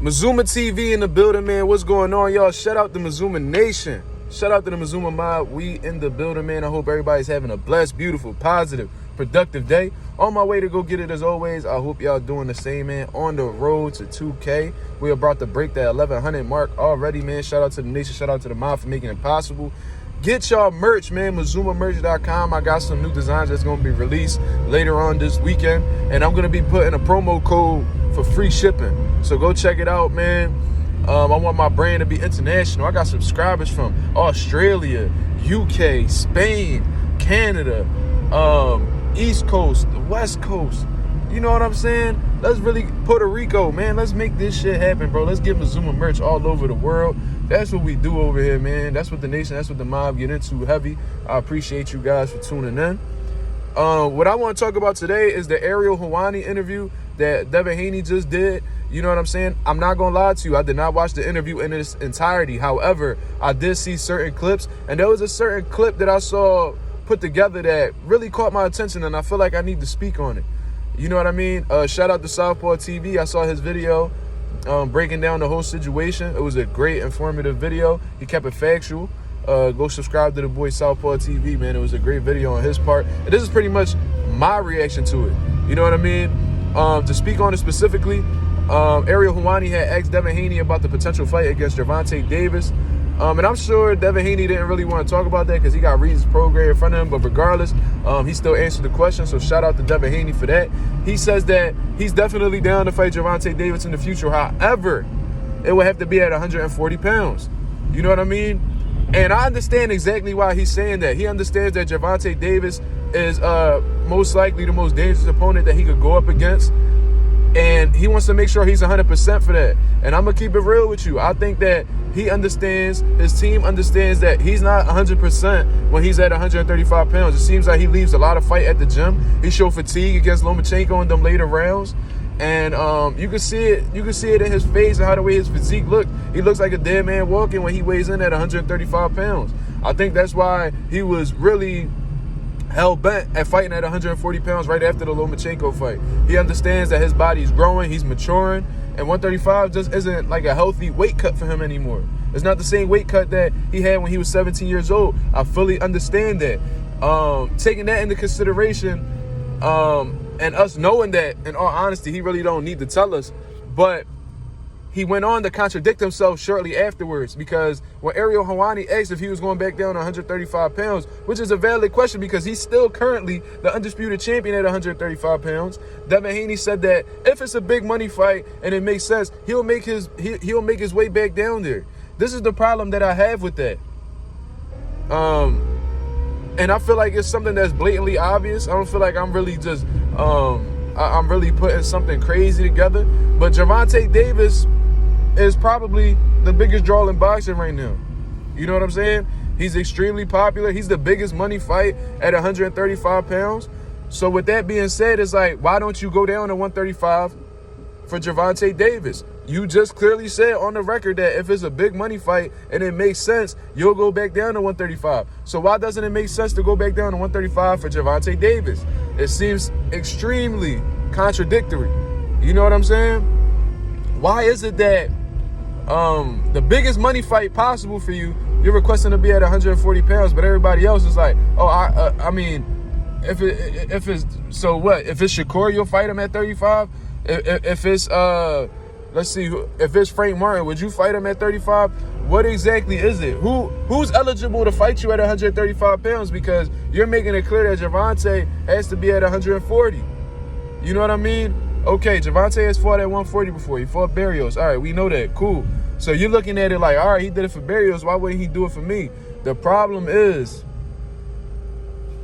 Mazuma TV in the building, man. What's going on, y'all? Shout out to Mazuma Nation. Shout out to the Mazuma Mob. We in the building, man. I hope everybody's having a blessed, beautiful, positive, productive day. On my way to go get it as always. I hope y'all doing the same, man. On the road to 2K. We are about to break that 1,100 mark already, man. Shout out to the nation. Shout out to the mob for making it possible. Get y'all merch, man. MazumaMerch.com. I got some new designs that's going to be released later on this weekend. And I'm going to be putting a promo code for free shipping. So go check it out, man. I want my brand to be international. I got subscribers from Australia, UK, Spain, Canada, East Coast, the West Coast. You know what I'm saying? Let's really Puerto Rico, man. Let's make this shit happen, bro. Let's get Mazuma merch all over the world. That's what we do over here, man. That's what the nation, that's what the mob get into heavy. I appreciate you guys for tuning in. What I want to talk about today is the Ariel Helwani interview that Devin Haney just did. You know what I'm saying? I'm not going to lie to you. I did not watch the interview in its entirety. However, I did see certain clips, and there was a certain clip that I saw put together that really caught my attention, and I feel like I need to speak on it. You know what I mean? Shout out to Southpaw TV. I saw his video breaking down the whole situation. It was a great, informative video. He kept it factual. Go subscribe to the boy Southpaw TV, man. It was a great video on his part. And this is pretty much my reaction to it. You know what I mean? To speak on it specifically, Ariel Helwani had asked Devin Haney about the potential fight against Gervonta Davis. And I'm sure Devin Haney didn't really want to talk about that because he got Reed's program in front of him. But regardless, he still answered the question. So shout out to Devin Haney for that. He says that he's definitely down to fight Gervonta Davis in the future. However, it would have to be at 140 pounds. You know what I mean? And I understand exactly why he's saying that. He understands that Gervonta Davis is most likely the most dangerous opponent that he could go up against. And he wants to make sure he's 100% for that. And I'm going to keep it real with you. I think that he understands, his team understands that he's not 100% when he's at 135 pounds. It seems like he leaves a lot of fight at the gym. He showed fatigue against Lomachenko in them later rounds. And you can see it in his face and how the way his physique looked. He looks like a dead man walking when he weighs in at 135 pounds. I think that's why he was really hell-bent at fighting at 140 pounds right after the Lomachenko fight. He understands that his body's growing, he's maturing, and 135 just isn't like a healthy weight cut for him anymore. It's not the same weight cut that he had when he was 17 years old. I fully understand that. Taking that into consideration, and us knowing that, in all honesty, he really don't need to tell us, but he went on to contradict himself shortly afterwards, because when Ariel Helwani asked if he was going back down to 135 pounds, which is a valid question because he's still currently the undisputed champion at 135 pounds, Devin Haney said that if it's a big money fight and it makes sense, he'll make his way back down there. This is the problem that I have with that. And I feel like it's something that's blatantly obvious. I don't feel like I'm really just I'm really putting something crazy together. But Gervonta Davis is probably the biggest draw in boxing right now. You know what I'm saying? He's extremely popular. He's the biggest money fight at 135 pounds. So with that being said, it's like, why don't you go down to 135 for Gervonta Davis? You just clearly said on the record that if it's a big money fight and it makes sense, you'll go back down to 135. So why doesn't it make sense to go back down to 135 for Gervonta Davis? It seems extremely contradictory. You know what I'm saying? Why is it that the biggest money fight possible for you, you're requesting to be at 140 pounds, but everybody else is like, oh, I mean, if it's, so what? If it's Shakur, you'll fight him at 35? If it's, let's see, if it's Frank Martin, would you fight him at 35? What exactly is it? Who's eligible to fight you at 135 pounds? Because you're making it clear that Gervonta has to be at 140. You know what I mean? Okay, Gervonta has fought at 140 before. He fought Barrios. All right, we know that. Cool. So you're looking at it like, all right, he did it for Barrios. Why wouldn't he do it for me? The problem is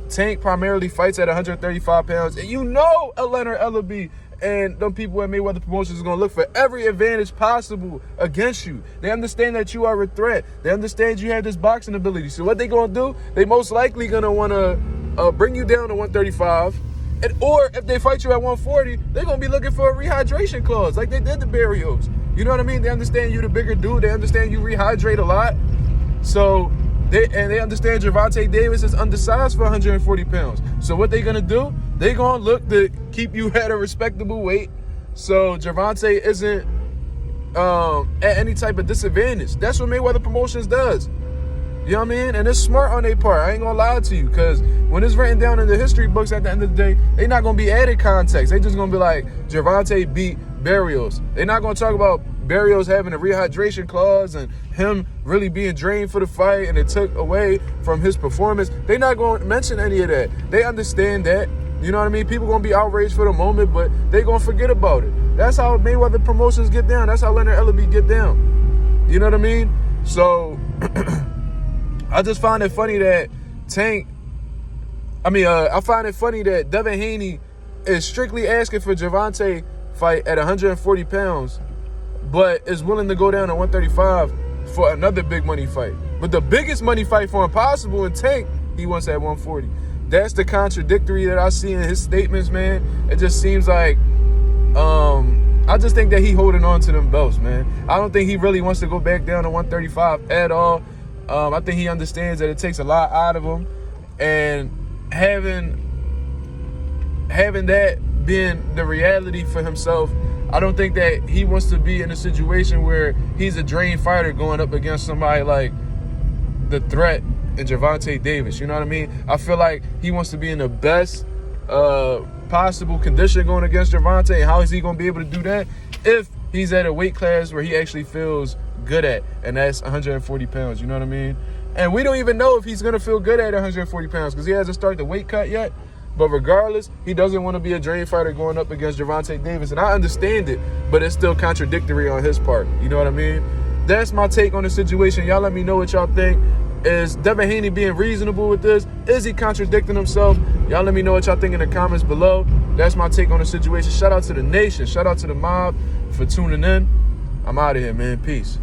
Tank primarily fights at 135 pounds. And you know Leonard Ellaby and them people at Mayweather Promotions is going to look for every advantage possible against you. They understand that you are a threat. They understand you have this boxing ability. So what they going to do, they most likely going to want to bring you down to 135. Or if they fight you at 140, they're going to be looking for a rehydration clause like they did the Barrios. You know what I mean? They understand you the bigger dude. They understand you rehydrate a lot. So they understand Gervonta Davis is undersized for 140 pounds. So what they going to do, they going to look to keep you at a respectable weight. So Gervonta isn't at any type of disadvantage. That's what Mayweather Promotions does. You know what I mean? And it's smart on their part. I ain't gonna lie to you, because when it's written down in the history books at the end of the day, they not gonna be added context. They just gonna be like, Gervonta beat Barrios. They're not gonna talk about Barrios having a rehydration clause and him really being drained for the fight and it took away from his performance. They're not gonna mention any of that. They understand that. You know what I mean? People gonna be outraged for the moment, but they gonna forget about it. That's how Mayweather Promotions get down. That's how Leonard Ellaby get down. You know what I mean? So I just find it funny that I find it funny that Devin Haney is strictly asking for Gervonta fight at 140 pounds, but is willing to go down to 135 for another big money fight. But the biggest money fight for him possible in Tank, he wants at 140. That's the contradictory that I see in his statements, man. It just seems like, I just think that he holding on to them belts, man. I don't think he really wants to go back down to 135 at all. I think he understands that it takes a lot out of him, and having that being the reality for himself, I don't think that he wants to be in a situation where he's a drained fighter going up against somebody like the threat in Gervonta Davis. You know what I mean? I feel like he wants to be in the best possible condition going against Gervonta. And how is he going to be able to do that if he's at a weight class where he actually feels good at, and that's 140 pounds? You know what I mean? And we don't even know if he's going to feel good at 140 pounds because he hasn't started the weight cut yet. But regardless, he doesn't want to be a drained fighter going up against Gervonta Davis. And I understand it, but it's still contradictory on his part. You know what I mean? That's my take on the situation. Y'all let me know what y'all think. Is Devin Haney being reasonable with this? Is he contradicting himself? Y'all let me know what y'all think in the comments below. That's my take on the situation. Shout out to the nation. Shout out to the mob for tuning in. I'm out of here, man. Peace.